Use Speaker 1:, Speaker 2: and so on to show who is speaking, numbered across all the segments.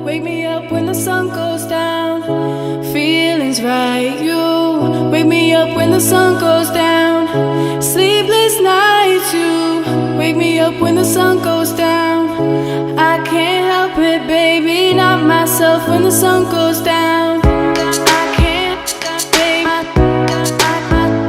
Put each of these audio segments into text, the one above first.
Speaker 1: wake me up when the sun goes down. Feelings right, you wake me up when the sun goes down. Sleepless nights, you wake me up when the sun goes down. I can't help it, baby, not myself when the sun goes down. I can't, baby, I can't, baby.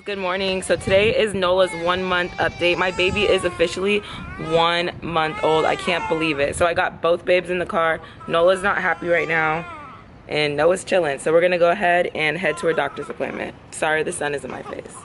Speaker 2: Good morning. So today is Nola's 1 month update. My baby is officially 1 month old. I can't believe it. So I got both babes in the car. Nola's not happy right now and Noah's chilling. So we're gonna go ahead and head to her doctor's appointment. Sorry the sun is in my face.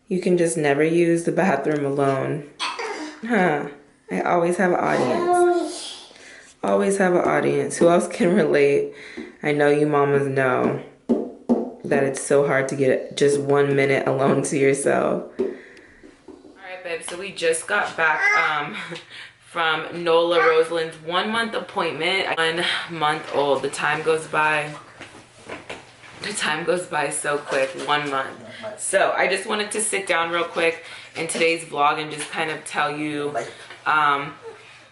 Speaker 2: You can just never use the bathroom alone. Huh. I always have an audience. Always have an audience. Who else can relate? I know you mamas know that it's so hard to get just 1 minute alone to yourself. Alright, babe. So we just got back from Nola Rosalind's 1 month appointment. 1 month old. The time goes by so quick. 1 month. So I just wanted to sit down real quick in today's vlog and just kind of tell you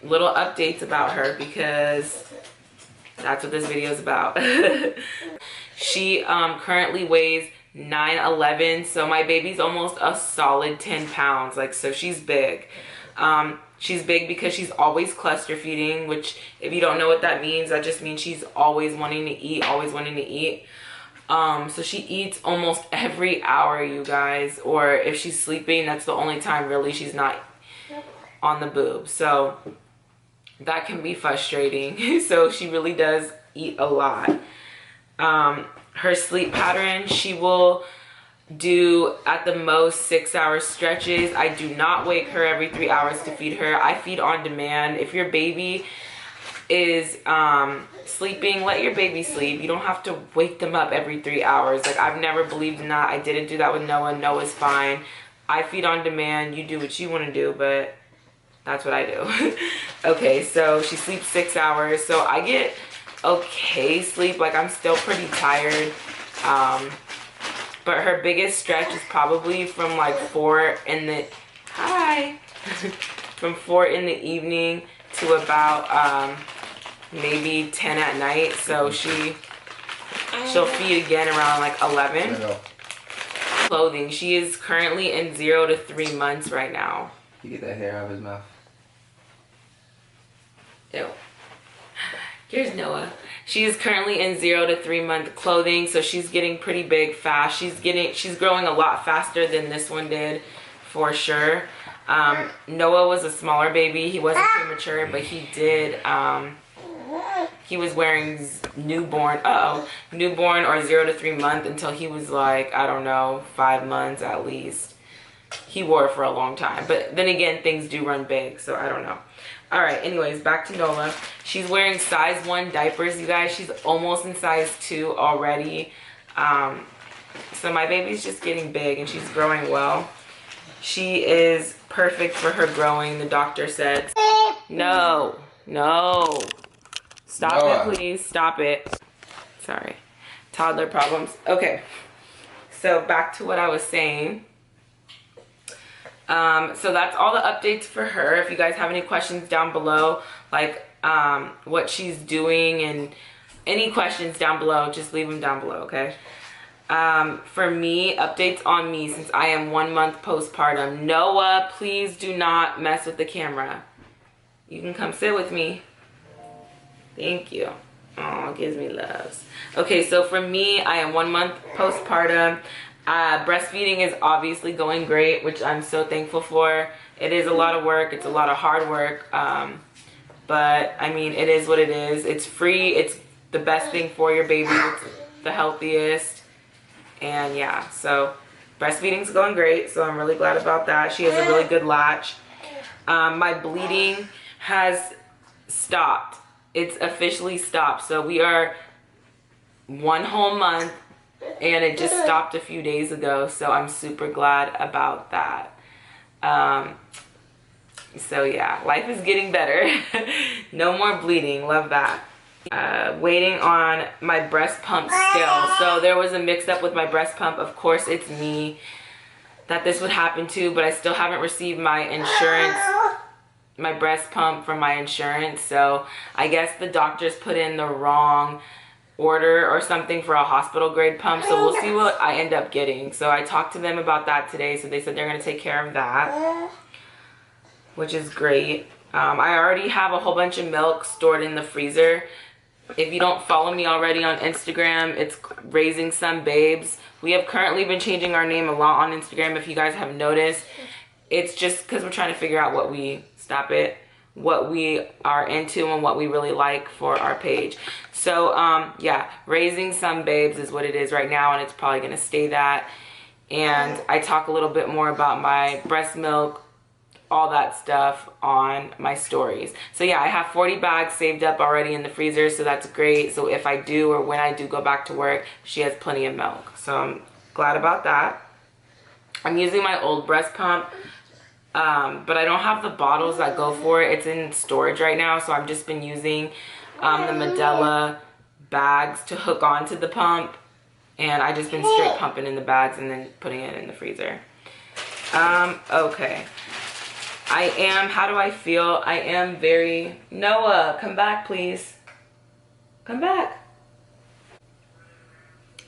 Speaker 2: little updates about her, because that's what this video is about. She currently weighs 9'11", so my baby's almost a solid 10 pounds. Like, so she's big. She's big because she's always cluster feeding, which if you don't know what that means, that just means she's always wanting to eat, always wanting to eat. So she eats almost every hour, you guys, or if she's sleeping, that's the only time really she's not on the boob. So that can be frustrating. So she really does eat a lot. Her sleep pattern, she will do at the most 6-hour stretches. I do not wake her every 3 hours to feed her. I feed on demand. If your baby is sleeping, let your baby sleep. You don't have to wake them up every 3 hours. Like, I've never believed in that. I didn't do that with Noah. Noah's fine. I feed on demand. You do what you want to do, but That's what I do. Okay, so she sleeps 6 hours. So I get okay sleep. Like, I'm still pretty tired. But her biggest stretch is probably from like 4 in the, hi, from 4 in the evening to about maybe 10 at night. So she'll feed again around like 11. Clothing, she is currently in 0 to 3 months right now.
Speaker 3: You get that hair out of his mouth.
Speaker 2: Ew. Here's Noah. She is currently in 0 to 3 month clothing, so she's getting pretty big fast. She's growing a lot faster than this one did, for sure. Noah was a smaller baby. He wasn't premature, but he did. He was wearing newborn or 0 to 3 month until he was like, I don't know, 5 months at least. He wore it for a long time, but then again, things do run big, so I don't know. All right, anyways, back to Nola. She's wearing size 1 diapers, you guys. She's almost in size 2 already. So my baby's just getting big and she's growing well. She is perfect for her growing, the doctor said. No. Stop it, please. Stop it. Sorry. Toddler problems. Okay. So back to what I was saying. So that's all the updates for her. If you guys have any questions down below, like what she's doing and any questions down below, just leave them down below, okay? For me, updates on me since I am 1 month postpartum. Noah, please do not mess with the camera. You can come sit with me. Thank you. Oh, gives me loves. Okay, so for me, I am 1 month postpartum. Breastfeeding is obviously going great, which I'm so thankful for. It is a lot of work. It's a lot of hard work. But I mean, it is what it is. It's free. It's the best thing for your baby. It's the healthiest. And yeah, so breastfeeding's going great. So I'm really glad about that. She has a really good latch. My bleeding has stopped. It's officially stopped. So we are 1 whole month. And it just stopped a few days ago, so I'm super glad about that. So yeah, life is getting better. No more bleeding, love that. Waiting on my breast pump still. So there was a mix up with my breast pump. Of course, it's me that this would happen to, but I still haven't received my insurance, my breast pump from my insurance. So I guess the doctors put in the wrong order or something for a hospital grade pump, so we'll see what I end up getting. So I talked to them about that today, so they said they're going to take care of that, which is great. I already have a whole bunch of milk stored in the freezer. If you don't follow me already on Instagram, it's Raising Some Babes. We have currently been changing our name a lot on Instagram, if you guys have noticed. It's just because we're trying to figure out what we are into and what we really like for our page. So yeah, Raising Some Babes is what it is right now, and it's probably gonna stay that. And I talk a little bit more about my breast milk, all that stuff on my stories. So yeah, I have 40 bags saved up already in the freezer, so that's great. So if I do, or when I do go back to work, she has plenty of milk. So I'm glad about that. I'm using my old breast pump. But I don't have the bottles that go for it. It's in storage right now, so I've just been using the Medela bags to hook onto the pump, and I just been straight pumping in the bags and then putting it in the freezer. Okay. How do I feel? I am very, Noah, come back, please. Come back.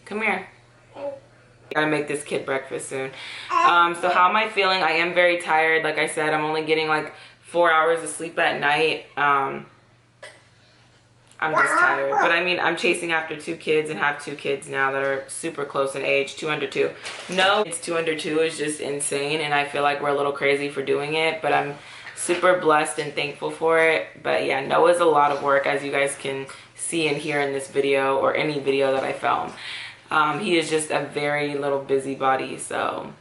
Speaker 2: Come here. Gotta make this kid breakfast soon. So how am I feeling? I am very tired. Like I said, I'm only getting like 4 hours of sleep at night. I'm just tired. But I mean, I'm chasing after 2 kids and have 2 kids now that are super close in age, 2 under 2. No, it's 2 under 2 is just insane, and I feel like we're a little crazy for doing it, but I'm super blessed and thankful for it. But yeah, Noah's a lot of work, as you guys can see and hear in this video or any video that I film. He is just a very little busybody, so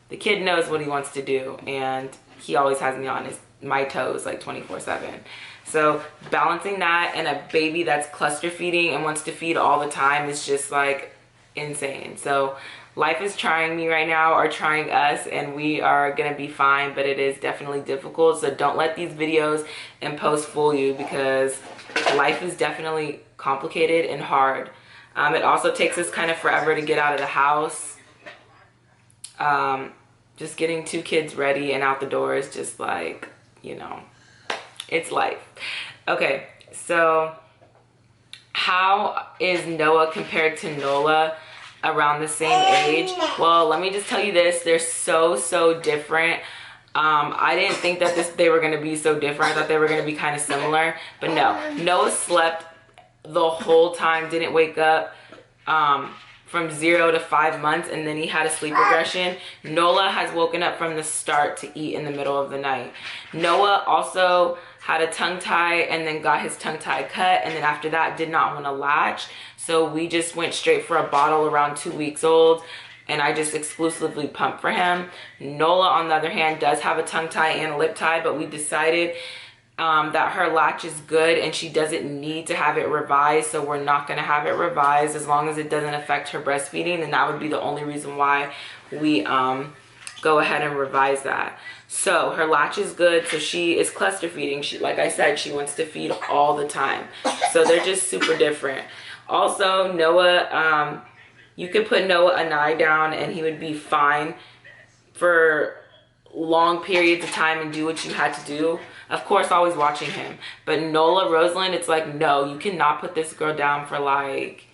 Speaker 2: the kid knows what he wants to do, and he always has me on my toes like 24/7. So balancing that and a baby that's cluster feeding and wants to feed all the time is just like insane. So life is trying me right now, or trying us, and we are gonna be fine, but it is definitely difficult. So don't let these videos and posts fool you, because life is definitely complicated and hard. It also takes us kind of forever to get out of the house. Just getting 2 kids ready and out the door is just like, you know, it's life. Okay, so how is Noah compared to Nola around the same age? Well, let me just tell you this, they're so different. I didn't think that they were going to be so different. I thought they were going to be kind of similar, but no. Noah slept the whole time, didn't wake up from 0 to 5 months, and then he had a sleep regression. Nola has woken up from the start to eat in the middle of the night. Noah also had a tongue tie and then got his tongue tie cut, and then after that did not want to latch, so we just went straight for a bottle around 2 weeks old, and I just exclusively pumped for him. Nola, on the other hand, does have a tongue tie and a lip tie, but we decided that her latch is good and she doesn't need to have it revised, so we're not going to have it revised as long as it doesn't affect her breastfeeding. And that would be the only reason why we go ahead and revise that. So her latch is good, so she is cluster feeding. She, like I said, she wants to feed all the time, so they're just super different. Also, Noah, you could put Noah an eye down and he would be fine for long periods of time and do what you had to do. Of course, always watching him. But Nola Rosalind, it's like, no, you cannot put this girl down for like,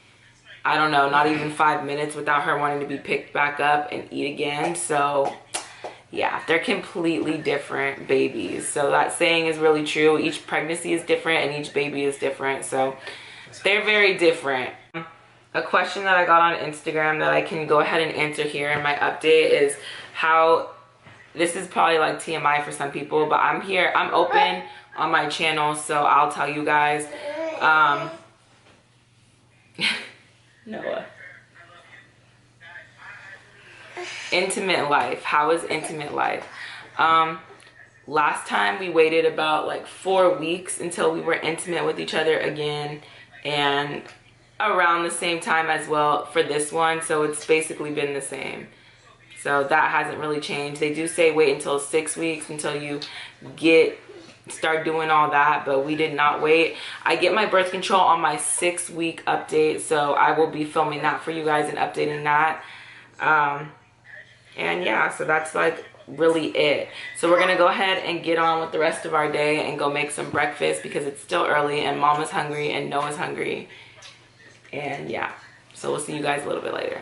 Speaker 2: I don't know, not even 5 minutes without her wanting to be picked back up and eat again. So yeah, they're completely different babies. So that saying is really true. Each pregnancy is different and each baby is different. So they're very different. A question that I got on Instagram that I can go ahead and answer here in my update is how, this is probably like TMI for some people, but I'm here, I'm open on my channel, so I'll tell you guys. Noah. Intimate life. How is intimate life? Last time we waited about like 4 weeks until we were intimate with each other again, and around the same time as well for this one, so it's basically been the same. So that hasn't really changed. They do say wait until 6 weeks until you start doing all that, but we did not wait. I get my birth control on my 6-week update, so I will be filming that for you guys and updating that. And yeah, so that's like really it. So we're gonna go ahead and get on with the rest of our day and go make some breakfast because it's still early and Mama's hungry and Noah's hungry. And yeah, so we'll see you guys a little bit later.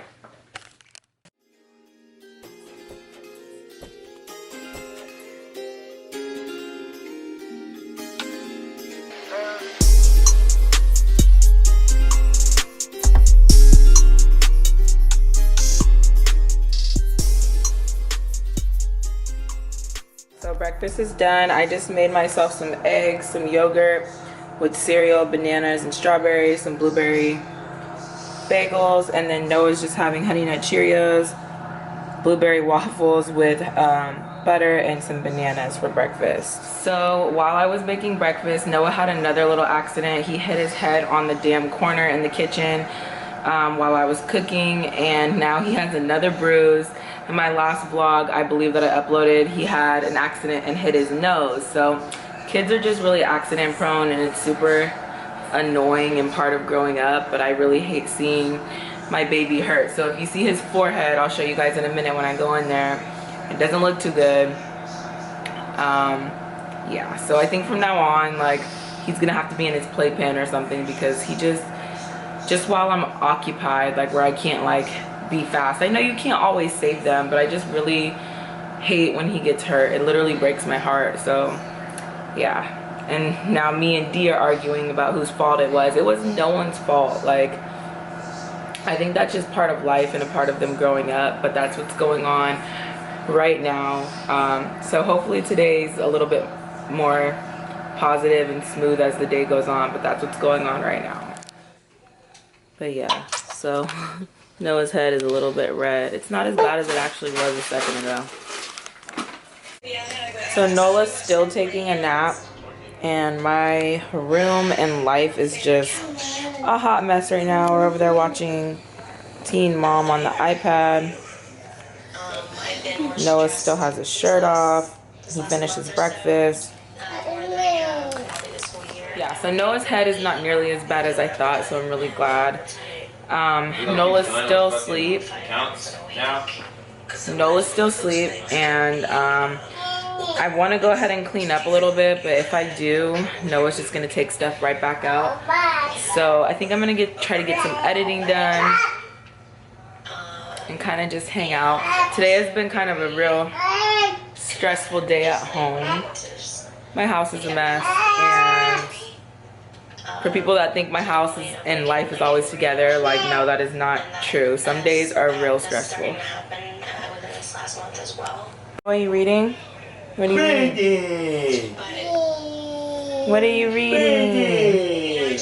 Speaker 2: So breakfast is done. I just made myself some eggs, some yogurt with cereal, bananas, and strawberries, some blueberry bagels, and then Noah's just having Honey Nut Cheerios, blueberry waffles with butter, and some bananas for breakfast. So while I was making breakfast, Noah had another little accident. He hit his head on the damn corner in the kitchen while I was cooking, and now he has another bruise. In my last vlog, I believe that I uploaded, he had an accident and hit his nose. So kids are just really accident prone, and it's super annoying and part of growing up, but I really hate seeing my baby hurt. So if you see his forehead, I'll show you guys in a minute when I go in there. It doesn't look too good. Yeah, so I think from now on, like, he's gonna have to be in his playpen or something, because he just while I'm occupied, like where I can't like be fast. I know you can't always save them, but I just really hate when he gets hurt. It literally breaks my heart. So yeah. And now me and Dee are arguing about whose fault it was. It was no one's fault. Like, I think that's just part of life and a part of them growing up, but that's what's going on right now. So hopefully today's a little bit more positive and smooth as the day goes on, but that's what's going on right now. But yeah, so Noah's head is a little bit red. It's not as bad as it actually was a second ago. So Nola's still taking a nap, and my room and life is just a hot mess right now. We're over there watching Teen mom on the iPad. Noah still has his shirt off. He finished his breakfast. Yeah, so Noah's head is not nearly as bad as I thought, so I'm really glad. Nola's still asleep. Nola's still asleep, and I want to go ahead and clean up a little bit, but if I do, Noah's just going to take stuff right back out. So I think I'm going to try to get some editing done and kind of just hang out. Today has been kind of a real stressful day at home. My house is a mess, and for people that think my house and life is always together, like, no, that is not true. Some days are real stressful. What are you reading? What are you reading? What are you reading?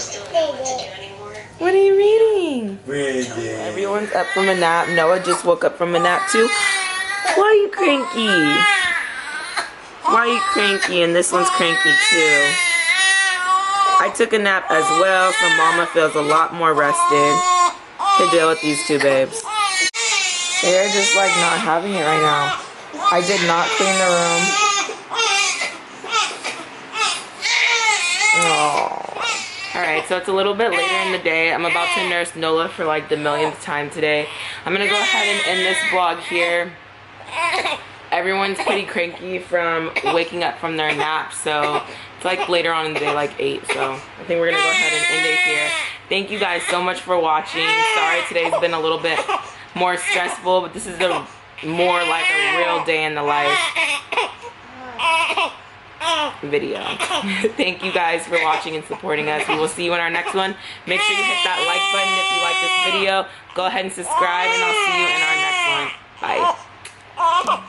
Speaker 2: What are you reading? Everyone's up from a nap. Noah just woke up from a nap too. Why are you cranky? Why are you cranky? And this one's cranky too. I took a nap as well, so Mama feels a lot more rested to deal with these two babes. They're just like not having it right now. I did not clean the room. Oh. Alright, so it's a little bit later in the day. I'm about to nurse Nola for like the millionth time today. I'm gonna go ahead and end this vlog here. Everyone's pretty cranky from waking up from their nap, so it's like later on in the day, like 8, so I think we're gonna go ahead and end it here. Thank you guys so much for watching. Sorry today's been a little bit more stressful, but this is more like a real day in the life video. Thank you guys for watching and supporting us. We will see you in our next one. Make sure you hit that like button if you like this video. Go ahead and subscribe, and I'll see you in our next one. Bye.